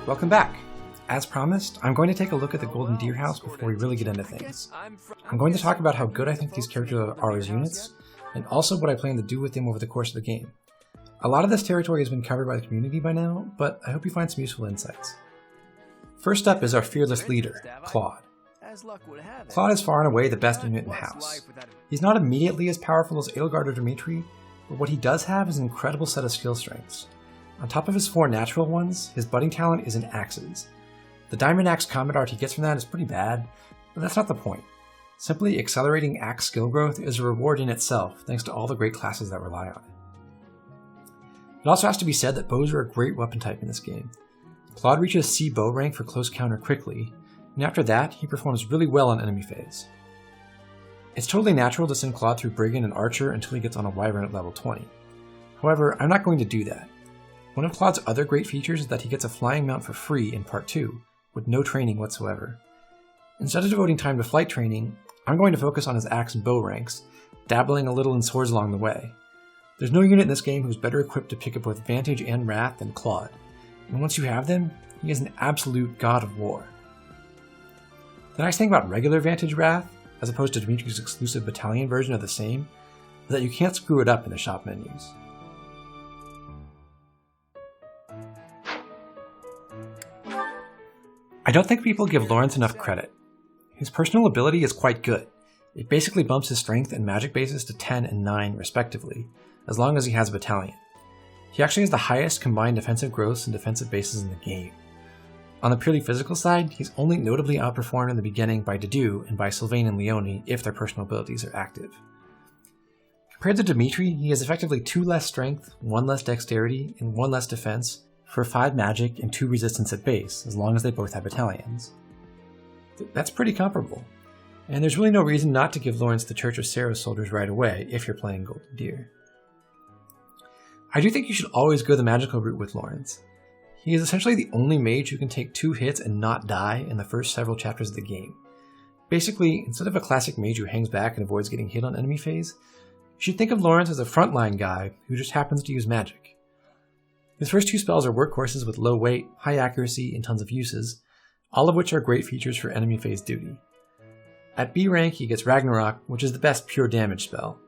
Welcome back! As promised, I'm going to take a look at the Golden Deer House before we really get into things. I'm going to talk about how good I think these characters are as units, and also what I plan to do with them over the course of the game. A lot of this territory has been covered by the community by now, but I hope you find some useful insights. First up is our fearless leader, Claude. Claude is far and away the best unit in the house. He's not immediately as powerful as Edelgard or Dimitri, but what he does have is an incredible set of skill strengths. On top of his 4 natural ones, his budding talent is in axes. The Diamond Axe combat art he gets from that is pretty bad, but that's not the point. Simply accelerating axe skill growth is a reward in itself, thanks to all the great classes that rely on it. It also has to be said that bows are a great weapon type in this game. Claude reaches C bow rank for close counter quickly, and after that, he performs really well on enemy phase. It's totally natural to send Claude through Brigand and Archer until he gets on a Wyvern at level 20. However, I'm not going to do that. One of Claude's other great features is that he gets a flying mount for free in part 2, with no training whatsoever. Instead of devoting time to flight training, I'm going to focus on his axe and bow ranks, dabbling a little in swords along the way. There's no unit in this game who's better equipped to pick up both Vantage and Wrath than Claude, and once you have them, he is an absolute god of war. The nice thing about regular Vantage Wrath, as opposed to Dimitri's exclusive battalion version of the same, is that you can't screw it up in the shop menus. I don't think people give Lorenz enough credit. His personal ability is quite good. It basically bumps his strength and magic bases to 10 and 9 respectively, as long as he has a battalion. He actually has the highest combined defensive growths and defensive bases in the game. On the purely physical side, he's only notably outperformed in the beginning by Dedue and by Sylvain and Leonie if their personal abilities are active. Compared to Dimitri, he has effectively 2 less strength, 1 less dexterity, and 1 less defense, for 5 magic and 2 resistance at base, as long as they both have battalions. That's pretty comparable, and there's really no reason not to give Lorenz the Church of Sarah's soldiers right away if you're playing Golden Deer. I do think you should always go the magical route with Lorenz. He is essentially the only mage who can take 2 hits and not die in the first several chapters of the game. Basically, instead of a classic mage who hangs back and avoids getting hit on enemy phase, you should think of Lorenz as a frontline guy who just happens to use magic. His first 2 spells are workhorses with low weight, high accuracy, and tons of uses, all of which are great features for enemy phase duty. At B rank, he gets Ragnarok, which is the best pure damage spell.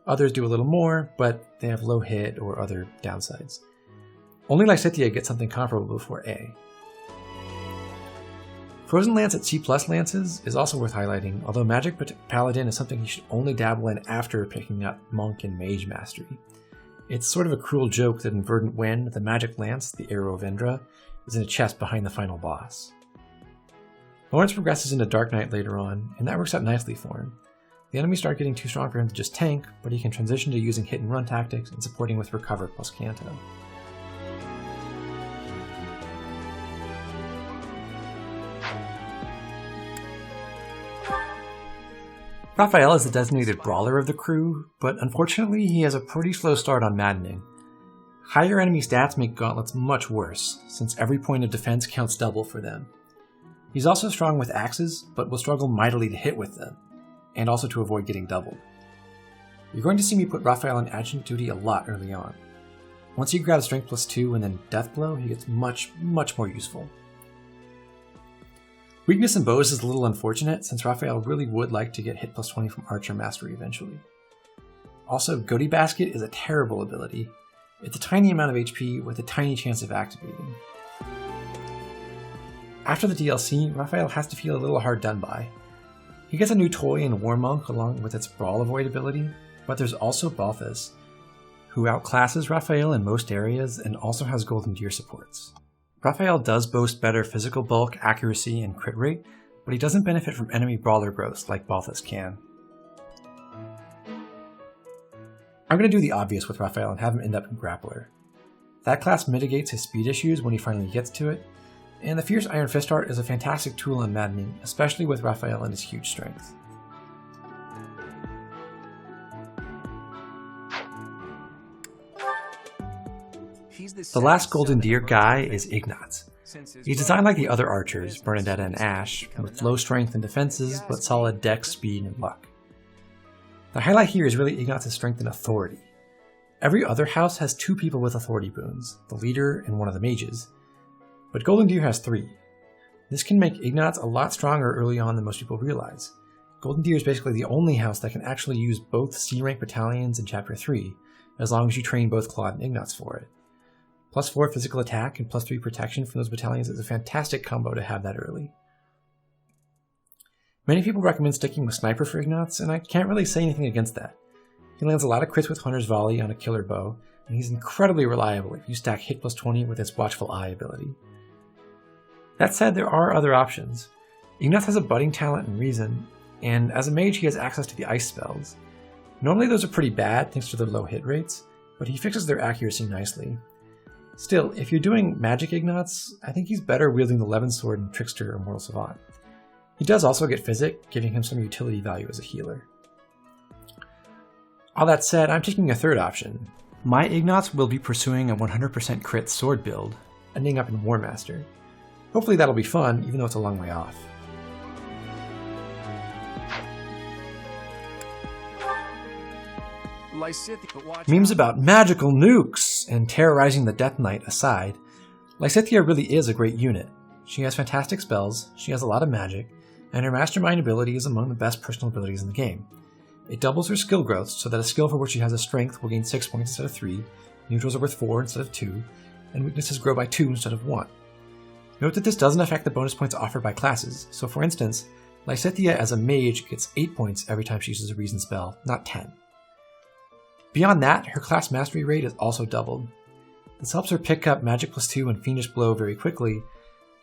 Others do a little more, but they have low hit or other downsides. Only Lysithea gets something comparable before A. Frozen Lance at C+ lances is also worth highlighting, although Magic Paladin is something you should only dabble in after picking up Monk and Mage Mastery. It's sort of a cruel joke that in Verdant Wind, the magic lance, the Arrow of Indra, is in a chest behind the final boss. Lorenz progresses into Dark Knight later on, and that works out nicely for him. The enemies start getting too strong for him to just tank, but he can transition to using hit and run tactics and supporting with Recover plus Canto. Raphael is the designated brawler of the crew, but unfortunately he has a pretty slow start on Maddening. Higher enemy stats make gauntlets much worse, since every point of defense counts double for them. He's also strong with axes, but will struggle mightily to hit with them, and also to avoid getting doubled. You're going to see me put Raphael on adjunct duty a lot early on. Once he grabs Strength plus 2 and then Death Blow, he gets much more useful. Weakness in bows is a little unfortunate, since Raphael really would like to get hit plus 20 from Archer Mastery eventually. Also, Goatee Basket is a terrible ability. It's a tiny amount of HP with a tiny chance of activating. After the DLC, Raphael has to feel a little hard done by. He gets a new toy in War Monk along with its Brawl Avoid ability, but there's also Balthus, who outclasses Raphael in most areas and also has Golden Deer supports. Raphael does boast better physical bulk, accuracy, and crit rate, but he doesn't benefit from enemy brawler growth like Balthus can. I'm going to do the obvious with Raphael and have him end up in Grappler. That class mitigates his speed issues when he finally gets to it, and the Fierce Iron Fist art is a fantastic tool in Maddening, especially with Raphael and his huge strength. The last Golden Deer guy is Ignatz. He's designed like the other archers, Bernadetta and Ash, with low strength and defenses, but solid dex, speed, and luck. The highlight here is really Ignatz's strength and authority. Every other house has 2 people with authority boons, the leader and one of the mages. but Golden Deer has 3. This can make Ignatz a lot stronger early on than most people realize. Golden Deer is basically the only house that can actually use both C-rank battalions in Chapter 3, as long as you train both Claude and Ignatz for it. +4 physical attack and +3 protection from those battalions is a fantastic combo to have that early. Many people recommend sticking with Sniper for Ignatz, and I can't really say anything against that. He lands a lot of crits with Hunter's Volley on a killer bow, and he's incredibly reliable if you stack hit +20 with his Watchful Eye ability. That said, there are other options. Ignatz has a budding talent and reason, and as a mage he has access to the ice spells. Normally those are pretty bad thanks to their low hit rates, but he fixes their accuracy nicely. Still, if you're doing magic Ignatz, I think he's better wielding the Levin Sword in Trickster or Mortal Savant. He does also get Physic, giving him some utility value as a healer. All that said, I'm taking a third option. My Ignatz will be pursuing a 100% crit sword build, ending up in War Master. Hopefully that'll be fun, even though it's a long way off. Memes about magical nukes and terrorizing the Death Knight aside, Lysithea really is a great unit. She has fantastic spells, she has a lot of magic, and her Mastermind ability is among the best personal abilities in the game. It doubles her skill growth so that a skill for which she has a strength will gain 6 points instead of 3, neutrals are worth 4 instead of 2, and weaknesses grow by 2 instead of 1. Note that this doesn't affect the bonus points offered by classes, so for instance, Lysithea as a mage gets 8 points every time she uses a reason spell, not 10. Beyond that, her class mastery rate is also doubled. This helps her pick up Magic +2 and Fiendish Blow very quickly,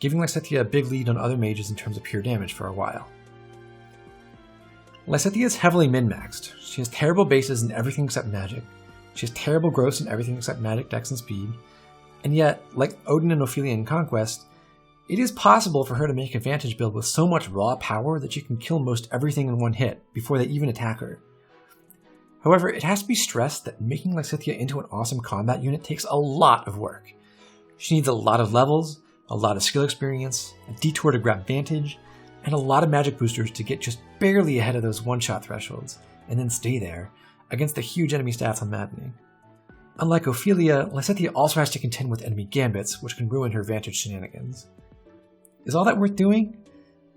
giving Lysithea a big lead on other mages in terms of pure damage for a while. Lysithea is heavily min-maxed. She has terrible bases in everything except magic. She has terrible growths in everything except magic, dex, and speed. And yet, like Odin and Ophelia in Conquest, it is possible for her to make a Vantage build with so much raw power that she can kill most everything in one hit before they even attack her. However, it has to be stressed that making Lysithea into an awesome combat unit takes a lot of work. She needs a lot of levels, a lot of skill experience, a detour to grab Vantage, and a lot of magic boosters to get just barely ahead of those one-shot thresholds, and then stay there, against the huge enemy stats on Maddening. Unlike Ophelia, Lysithea also has to contend with enemy gambits, which can ruin her Vantage shenanigans. Is all that worth doing?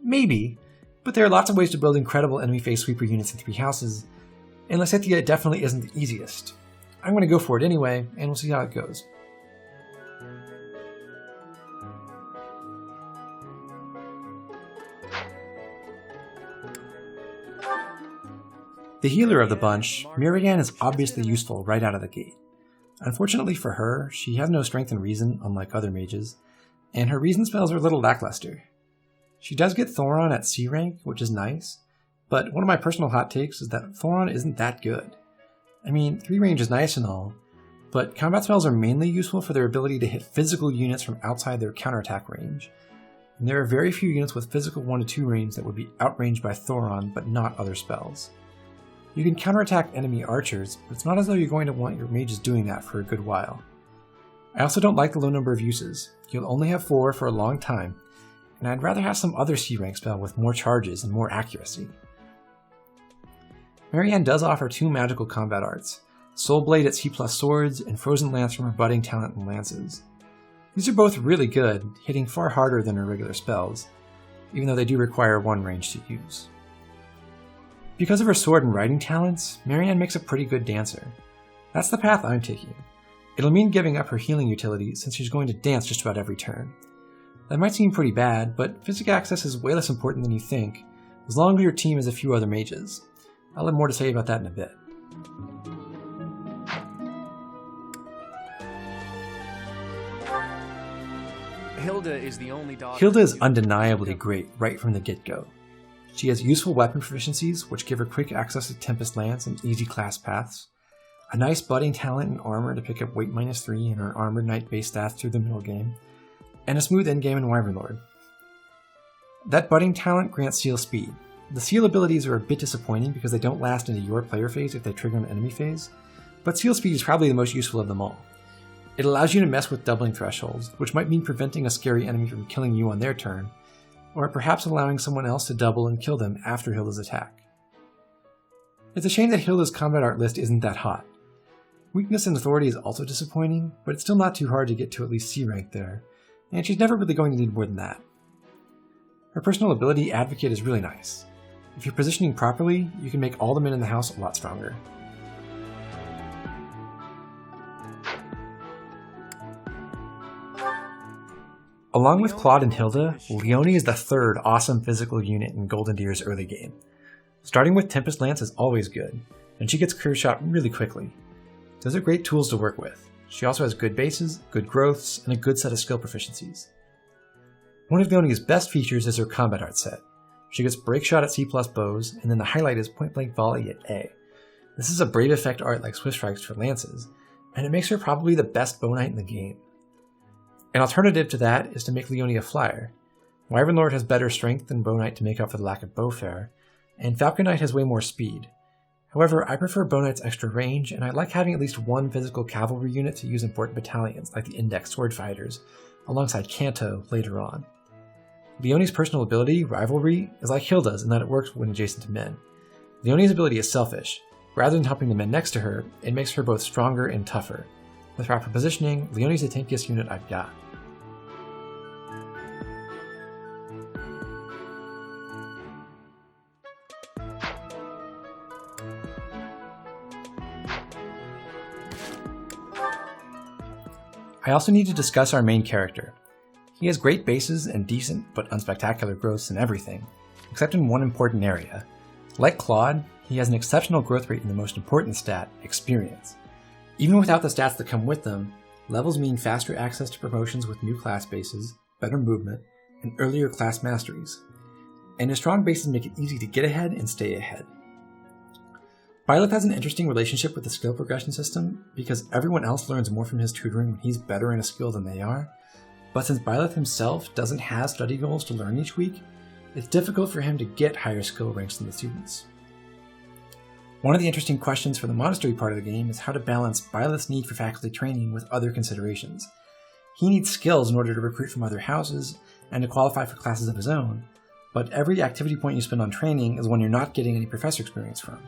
Maybe, but there are lots of ways to build incredible enemy phase sweeper units in 3 houses, and Lysithea definitely isn't the easiest. I'm going to go for it anyway, and we'll see how it goes. The healer of the bunch, Marianne is obviously useful right out of the gate. Unfortunately for her, she has no strength and reason, unlike other mages, and her reason spells are a little lackluster. She does get Thoron at C rank, which is nice, but one of my personal hot takes is that Thoron isn't that good. I mean, 3 range is nice and all, but combat spells are mainly useful for their ability to hit physical units from outside their counterattack range, and there are very few units with physical 1 to 2 range that would be outranged by Thoron but not other spells. You can counterattack enemy archers, but it's not as though you're going to want your mages doing that for a good while. I also don't like the low number of uses. You'll only have 4 for a long time, and I'd rather have some other C-rank spell with more charges and more accuracy. Marianne does offer 2 magical combat arts, Soul Blade at C+ swords and Frozen Lance from her budding talent and lances. These are both really good, hitting far harder than her regular spells, even though they do require 1 range to use. Because of her sword and riding talents, Marianne makes a pretty good dancer. That's the path I'm taking. It'll mean giving up her healing utility since she's going to dance just about every turn. That might seem pretty bad, but physic access is way less important than you think, as long as your team has a few other mages. I'll have more to say about that in a bit. Hilda is the only daughter. Hilda is undeniably great right from the get-go. She has useful weapon proficiencies, which give her quick access to Tempest Lance and easy class paths, a nice budding talent in armor to pick up weight -3 in her armored knight base stats through the middle game, and a smooth endgame in Wyvern Lord. That budding talent grants seal speed. The seal abilities are a bit disappointing because they don't last into your player phase if they trigger an enemy phase, but seal speed is probably the most useful of them all. It allows you to mess with doubling thresholds, which might mean preventing a scary enemy from killing you on their turn, or perhaps allowing someone else to double and kill them after Hilda's attack. It's a shame that Hilda's combat art list isn't that hot. Weakness and authority is also disappointing, but it's still not too hard to get to at least C rank there, and she's never really going to need more than that. Her personal ability, Advocate, is really nice. If you're positioning properly, you can make all the men in the house a lot stronger. Along with Claude and Hilda, Leonie is the third awesome physical unit in Golden Deer's early game. Starting with Tempest Lance is always good, and she gets Career Shot really quickly. Those are great tools to work with. She also has good bases, good growths, and a good set of skill proficiencies. One of Leonie's best features is her combat art set. She gets Break Shot at C+ bows, and then the highlight is Point Blank Volley at A. This is a brave effect art like Swift Strikes for lances, and it makes her probably the best bow knight in the game. An alternative to that is to make Leonie a flyer. Wyvern Lord has better strength than Bow Knight to make up for the lack of bowfare, and Falcon Knight has way more speed. However, I prefer Bow Knight's extra range, and I like having at least one physical cavalry unit to use important battalions like the Index Sword Fighters, alongside Canto later on. Leonie's personal ability, Rivalry, is like Hilda's in that it works when adjacent to men. Leonie's ability is selfish. Rather than helping the men next to her, it makes her both stronger and tougher. With proper positioning, Leonie's the tankiest unit I've got. I also need to discuss our main character. He has great bases and decent but unspectacular growths in everything, except in one important area. Like Claude, he has an exceptional growth rate in the most important stat, experience. Even without the stats that come with them, levels mean faster access to promotions with new class bases, better movement, and earlier class masteries. And his strong bases make it easy to get ahead and stay ahead. Byleth has an interesting relationship with the skill progression system because everyone else learns more from his tutoring when he's better in a skill than they are, but since Byleth himself doesn't have study goals to learn each week, it's difficult for him to get higher skill ranks than the students. One of the interesting questions for the monastery part of the game is how to balance Byleth's need for faculty training with other considerations. He needs skills in order to recruit from other houses and to qualify for classes of his own, but every activity point you spend on training is one you're not getting any professor experience from.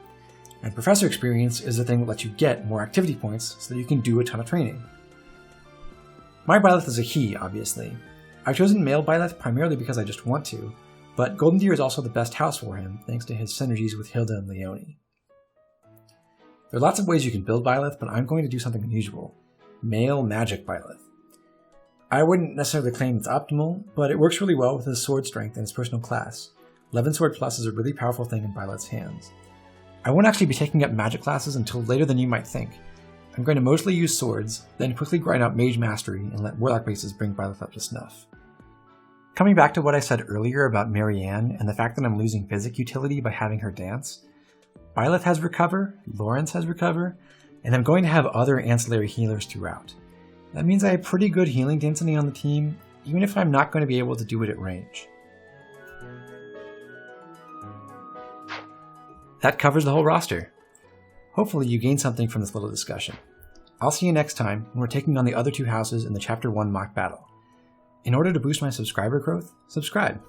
And professor experience is the thing that lets you get more activity points so that you can do a ton of training. My Byleth is a he, obviously. I've chosen male Byleth primarily because I just want to, but Golden Deer is also the best house for him thanks to his synergies with Hilda and Leonie. There are lots of ways you can build Byleth, but I'm going to do something unusual. Male Magic Byleth. I wouldn't necessarily claim it's optimal, but it works really well with his sword strength and his personal class. 11 Sword Plus is a really powerful thing in Byleth's hands. I won't actually be taking up magic classes until later than you might think. I'm going to mostly use swords, then quickly grind out Mage Mastery and let Warlock bases bring Byleth up to snuff. Coming back to what I said earlier about Marianne and the fact that I'm losing physic utility by having her dance, Byleth has Recover, Lorenz has Recover, and I'm going to have other ancillary healers throughout. That means I have pretty good healing density on the team, even if I'm not going to be able to do it at range. That covers the whole roster. Hopefully you gained something from this little discussion. I'll see you next time when we're taking on the other two houses in the Chapter 1 mock battle. In order to boost my subscriber growth, subscribe.